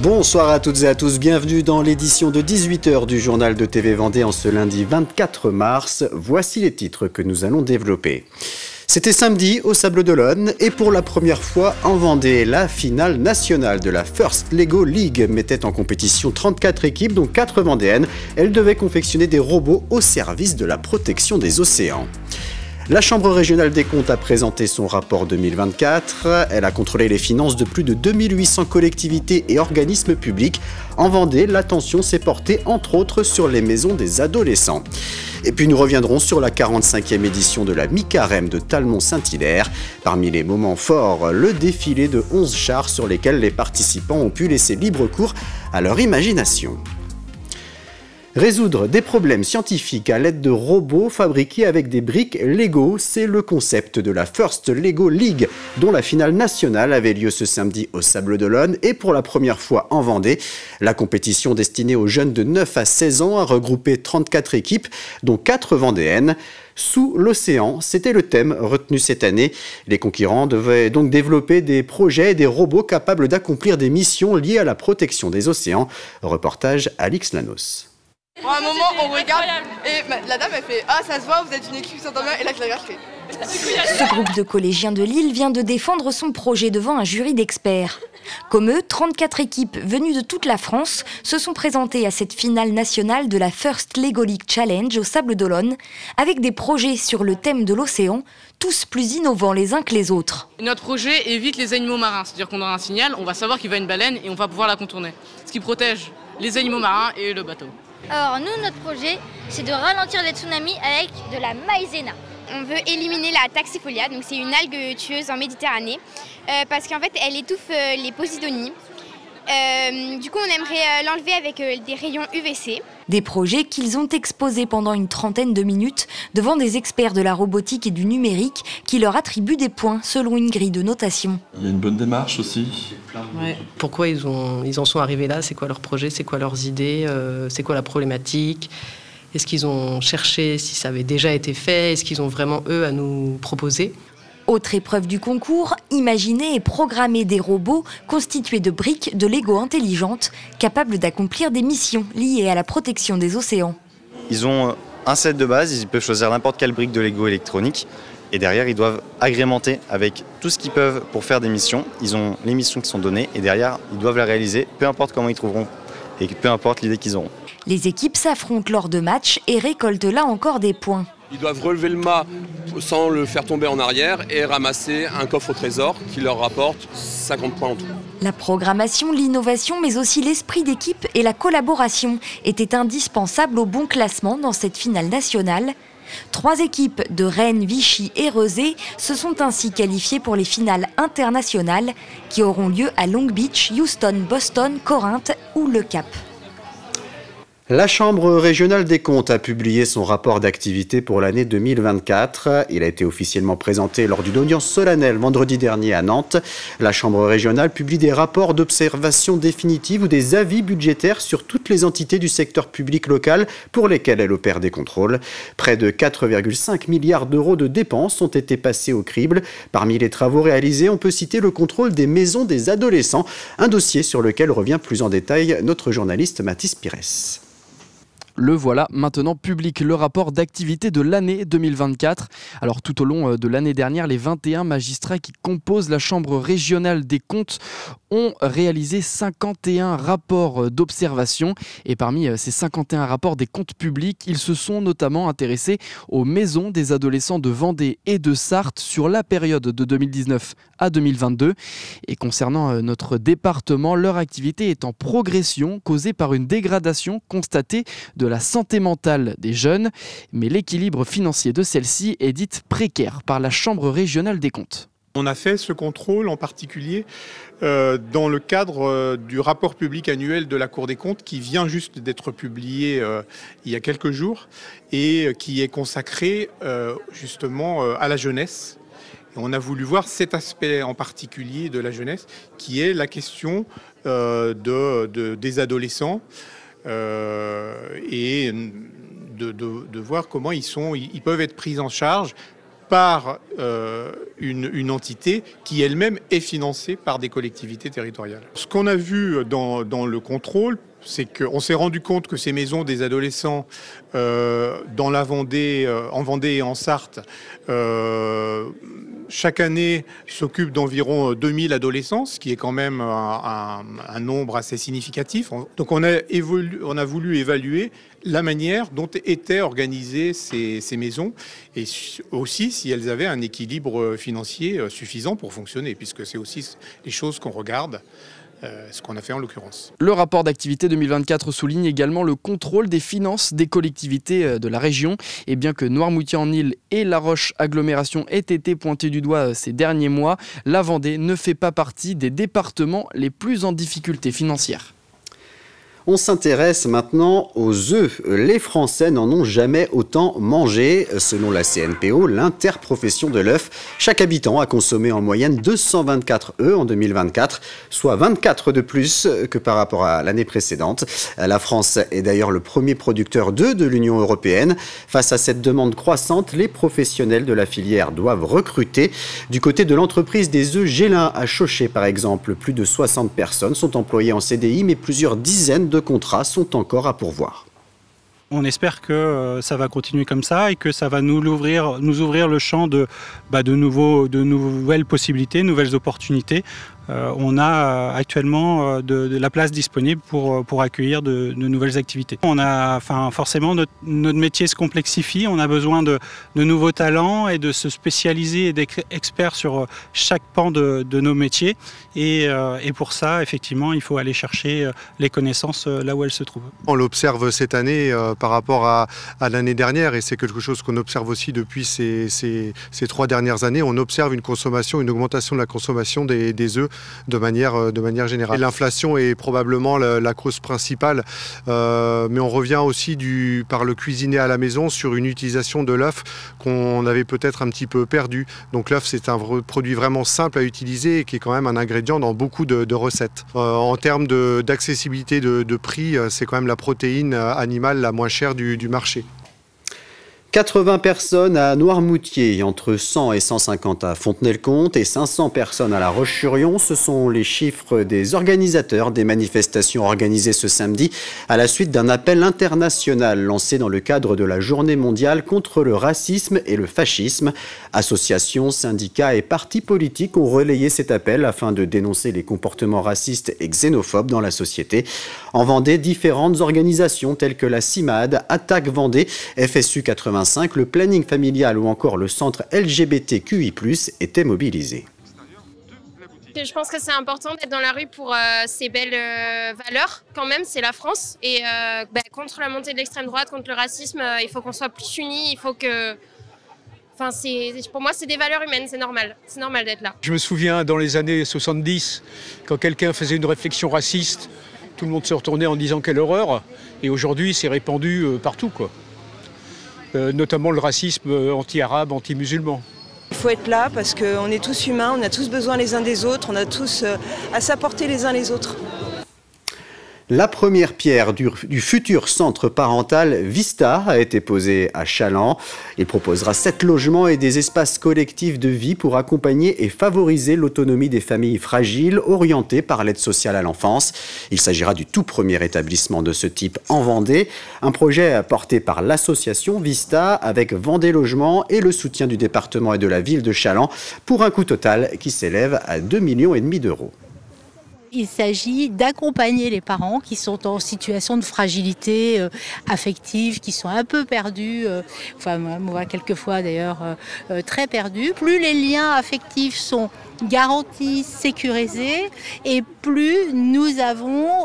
Bonsoir à toutes et à tous, bienvenue dans l'édition de 18h du journal de TV Vendée en ce lundi 24 mars. Voici les titres que nous allons développer. C'était samedi au Sables d'Olonne et pour la première fois en Vendée, la finale nationale de la First Lego League mettait en compétition 34 équipes, dont 4 vendéennes. Elles devaient confectionner des robots au service de la protection des océans. La Chambre régionale des comptes a présenté son rapport 2024. Elle a contrôlé les finances de plus de 2800 collectivités et organismes publics. En Vendée, l'attention s'est portée entre autres sur les maisons des adolescents. Et puis nous reviendrons sur la 45e édition de la mi-carême de Talmont-Saint-Hilaire. Parmi les moments forts, le défilé de 11 chars sur lesquels les participants ont pu laisser libre cours à leur imagination. Résoudre des problèmes scientifiques à l'aide de robots fabriqués avec des briques Lego, c'est le concept de la First Lego League, dont la finale nationale avait lieu ce samedi au Sables d'Olonne et pour la première fois en Vendée. La compétition destinée aux jeunes de 9 à 16 ans a regroupé 34 équipes, dont 4 vendéennes. Sous l'océan, c'était le thème retenu cette année. Les concurrents devaient donc développer des projets et des robots capables d'accomplir des missions liées à la protection des océans. Reportage Alix Lanos. Bon, à un moment, on regarde et la dame elle fait « Ah, ça se voit, vous êtes une équipe Saint-Omer » et là je la regarde, je fais... Ce groupe de collégiens de Lille vient de défendre son projet devant un jury d'experts. Comme eux, 34 équipes venues de toute la France se sont présentées à cette finale nationale de la First Lego League Challenge au Sables d'Olonne avec des projets sur le thème de l'océan, tous plus innovants les uns que les autres. Notre projet évite les animaux marins, c'est-à-dire qu'on aura un signal, on va savoir qu'il va y avoir une baleine et on va pouvoir la contourner. Ce qui protège les animaux marins et le bateau. Alors nous, notre projet, c'est de ralentir les tsunamis avec de la maïzena. On veut éliminer la taxifolia, donc c'est une algue tueuse en Méditerranée, parce qu'en fait elle étouffe les posidonies. Du coup on aimerait l'enlever avec des rayons UVC. Des projets qu'ils ont exposés pendant une trentaine de minutes devant des experts de la robotique et du numérique qui leur attribuent des points selon une grille de notation. Il y a une bonne démarche aussi. Ouais. Pourquoi ils en sont arrivés là? C'est quoi leur projet? C'est quoi leurs idées? C'est quoi la problématique? Est-ce qu'ils ont cherché si ça avait déjà été fait? Est-ce qu'ils ont vraiment, eux, à nous proposer? Autre épreuve du concours, imaginer et programmer des robots constitués de briques de Lego intelligentes capables d'accomplir des missions liées à la protection des océans. Ils ont un set de base, ils peuvent choisir n'importe quelle brique de Lego électronique et derrière ils doivent agrémenter avec tout ce qu'ils peuvent pour faire des missions. Ils ont les missions qui sont données et derrière ils doivent la réaliser, peu importe comment ils trouveront et peu importe l'idée qu'ils auront. Les équipes s'affrontent lors de matchs et récoltent là encore des points. Ils doivent relever le mât sans le faire tomber en arrière et ramasser un coffre au trésor qui leur rapporte 50 points en tout. La programmation, l'innovation, mais aussi l'esprit d'équipe et la collaboration étaient indispensables au bon classement dans cette finale nationale. 3 équipes de Rennes, Vichy et Rezé se sont ainsi qualifiées pour les finales internationales qui auront lieu à Long Beach, Houston, Boston, Corinthe ou Le Cap. La Chambre régionale des comptes a publié son rapport d'activité pour l'année 2024. Il a été officiellement présenté lors d'une audience solennelle vendredi dernier à Nantes. La Chambre régionale publie des rapports d'observation définitive ou des avis budgétaires sur toutes les entités du secteur public local pour lesquelles elle opère des contrôles. Près de 4,5 milliards d'euros de dépenses ont été passés au crible. Parmi les travaux réalisés, on peut citer le contrôle des maisons des adolescents, un dossier sur lequel revient plus en détail notre journaliste Mathis Pires. Le voilà maintenant public, le rapport d'activité de l'année 2024. Alors tout au long de l'année dernière, les 21 magistrats qui composent la Chambre régionale des comptes ont réalisé 51 rapports d'observation. Et parmi ces 51 rapports des comptes publics, ils se sont notamment intéressés aux maisons des adolescents de Vendée et de Sarthe sur la période de 2019 à 2022. Et concernant notre département, leur activité est en progression, causée par une dégradation constatée de la santé mentale des jeunes, mais l'équilibre financier de celle-ci est dit précaire par la Chambre régionale des comptes. On a fait ce contrôle en particulier dans le cadre du rapport public annuel de la Cour des comptes qui vient juste d'être publié il y a quelques jours et qui est consacré justement à la jeunesse. Et on a voulu voir cet aspect en particulier de la jeunesse qui est la question des adolescents. Et de voir comment ils peuvent être pris en charge par une entité qui elle-même est financée par des collectivités territoriales. Ce qu'on a vu dans le contrôle, c'est qu'on s'est rendu compte que ces maisons des adolescents dans la Vendée, en Vendée et en Sarthe, chaque année s'occupent d'environ 2000 adolescents, ce qui est quand même un nombre assez significatif. Donc on a voulu évaluer la manière dont étaient organisées ces maisons et aussi si elles avaient un équilibre financier suffisant pour fonctionner, puisque c'est aussi les choses qu'on regarde. Ce qu'on a fait en l'occurrence. Le rapport d'activité 2024 souligne également le contrôle des finances des collectivités de la région. Et bien que Noirmoutier-en-Île et La Roche Agglomération aient été pointés du doigt ces derniers mois, la Vendée ne fait pas partie des départements les plus en difficulté financière. On s'intéresse maintenant aux œufs. Les Français n'en ont jamais autant mangé. Selon la CNPO, l'interprofession de l'œuf, chaque habitant a consommé en moyenne 224 œufs en 2024, soit 24 de plus que par rapport à l'année précédente. La France est d'ailleurs le premier producteur d'œufs de l'Union européenne. Face à cette demande croissante, les professionnels de la filière doivent recruter. Du côté de l'entreprise des œufs Gélin à Chauchet, par exemple, plus de 60 personnes sont employées en CDI, mais plusieurs dizaines de contrats sont encore à pourvoir. On espère que ça va continuer comme ça et que ça va nous ouvrir le champ de nouvelles possibilités, nouvelles opportunités. On a actuellement de la place disponible pour accueillir de nouvelles activités. Forcément, notre métier se complexifie. On a besoin de nouveaux talents et de se spécialiser et d'être experts sur chaque pan de nos métiers. Et pour ça, effectivement, il faut aller chercher les connaissances là où elles se trouvent. On l'observe cette année par rapport à l'année dernière, et c'est quelque chose qu'on observe aussi depuis ces 3 dernières années. On observe une augmentation de la consommation des œufs de manière générale. L'inflation est probablement la cause principale, mais on revient aussi par le cuisiner à la maison sur une utilisation de l'œuf qu'on avait peut-être un petit peu perdu. Donc l'œuf, c'est un produit vraiment simple à utiliser et qui est quand même un ingrédient dans beaucoup de recettes. En termes d'accessibilité de prix, c'est quand même la protéine animale la moins chère du marché. 80 personnes à Noirmoutier, entre 100 et 150 à Fontenay-le-Comte et 500 personnes à La Roche-sur-Yon. Ce sont les chiffres des organisateurs des manifestations organisées ce samedi à la suite d'un appel international lancé dans le cadre de la Journée mondiale contre le racisme et le fascisme. Associations, syndicats et partis politiques ont relayé cet appel afin de dénoncer les comportements racistes et xénophobes dans la société. En Vendée, différentes organisations telles que la CIMAD, Attaque Vendée, FSU 85, le planning familial ou encore le centre LGBTQI+, étaient mobilisés. Je pense que c'est important d'être dans la rue pour ces belles valeurs. Quand même, c'est la France. Et contre la montée de l'extrême droite, contre le racisme, il faut qu'on soit plus unis. Il faut que... pour moi, c'est des valeurs humaines, c'est normal. C'est normal d'être là. Je me souviens, dans les années 70, quand quelqu'un faisait une réflexion raciste, tout le monde se retournait en disant quelle horreur. Et aujourd'hui, c'est répandu partout, quoi. Notamment le racisme anti-arabe, anti-musulman. Il faut être là parce qu'on est tous humains, on a tous besoin les uns des autres, on a tous à s'apporter les uns les autres. La première pierre du futur centre parental Vista a été posée à Chaland. Il proposera 7 logements et des espaces collectifs de vie pour accompagner et favoriser l'autonomie des familles fragiles orientées par l'aide sociale à l'enfance. Il s'agira du tout premier établissement de ce type en Vendée. Un projet porté par l'association Vista avec Vendée Logement et le soutien du département et de la ville de Chaland pour un coût total qui s'élève à 2,5 millions d'euros. Il s'agit d'accompagner les parents qui sont en situation de fragilité affective, qui sont un peu perdus, moi quelquefois d'ailleurs très perdus. Plus les liens affectifs sont garantis, sécurisés, et plus nous avons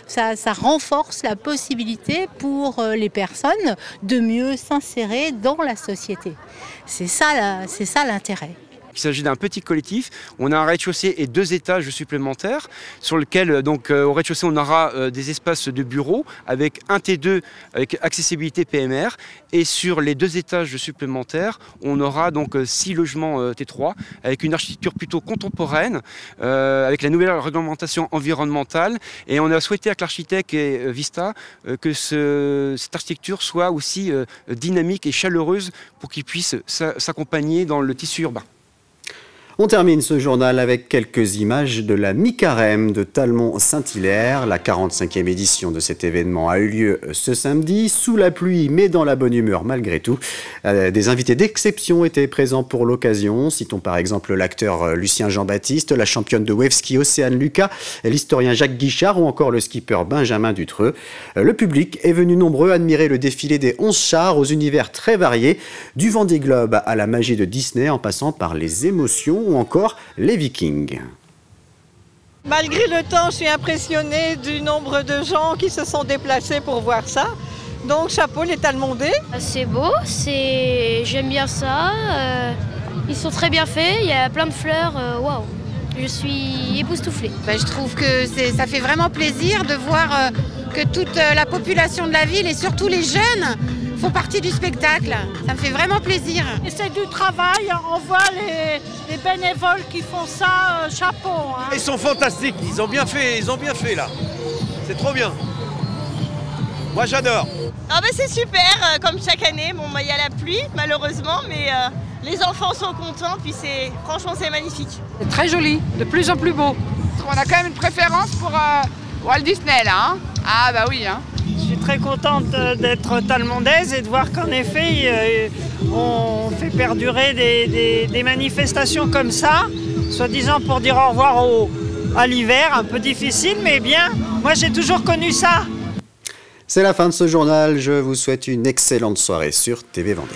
ça renforce la possibilité pour les personnes de mieux s'insérer dans la société. C'est ça l'intérêt. Il s'agit d'un petit collectif. On a un rez-de-chaussée et 2 étages supplémentaires sur lequel, donc, au rez-de-chaussée, on aura des espaces de bureaux avec un T2 avec accessibilité PMR. Et sur les 2 étages supplémentaires, on aura donc 6 logements T3 avec une architecture plutôt contemporaine, avec la nouvelle réglementation environnementale. Et on a souhaité avec l'architecte et Vista que cette architecture soit aussi dynamique et chaleureuse pour qu'il puisse s'accompagner dans le tissu urbain. On termine ce journal avec quelques images de la mi-carême de Talmont-Saint-Hilaire. La 45e édition de cet événement a eu lieu ce samedi, sous la pluie mais dans la bonne humeur malgré tout. Des invités d'exception étaient présents pour l'occasion. Citons par exemple l'acteur Lucien Jean-Baptiste, la championne de wave ski Océane Lucas, l'historien Jacques Guichard ou encore le skipper Benjamin Dutreux. Le public est venu nombreux admirer le défilé des 11 chars aux univers très variés, du Vendée Globe à la magie de Disney en passant par les émotions ou encore les Vikings. Malgré le temps, je suis impressionnée du nombre de gens qui se sont déplacés pour voir ça. Donc chapeau les Talmondais. C'est beau, j'aime bien ça. Ils sont très bien faits, il y a plein de fleurs. Waouh, je suis époustouflée. Je trouve que ça fait vraiment plaisir de voir que toute la population de la ville et surtout les jeunes font partie du spectacle. Ça me fait vraiment plaisir. Et c'est du travail, on voit les bénévoles qui font ça, chapeau. Hein. Ils sont fantastiques, ils ont bien fait là. C'est trop bien. Moi j'adore. Ah bah c'est super, comme chaque année. Bon, il y a la pluie malheureusement, mais les enfants sont contents, puis franchement c'est magnifique. C'est très joli, de plus en plus beau. On a quand même une préférence pour Walt Disney là, hein. Ah bah oui, hein. Je suis très contente d'être talmondaise et de voir qu'en effet, on fait perdurer des manifestations comme ça, soi-disant pour dire au revoir à l'hiver, un peu difficile, mais bien. Moi, j'ai toujours connu ça. C'est la fin de ce journal. Je vous souhaite une excellente soirée sur TV Vendée.